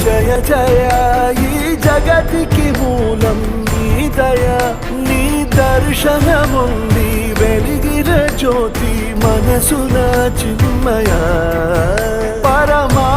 జయ జయ ఈ జగతికి మూలం నీ దయ నీ దర్శనముంది వెలిగిన జ్యోతి మనసున చిన్మయ పరమా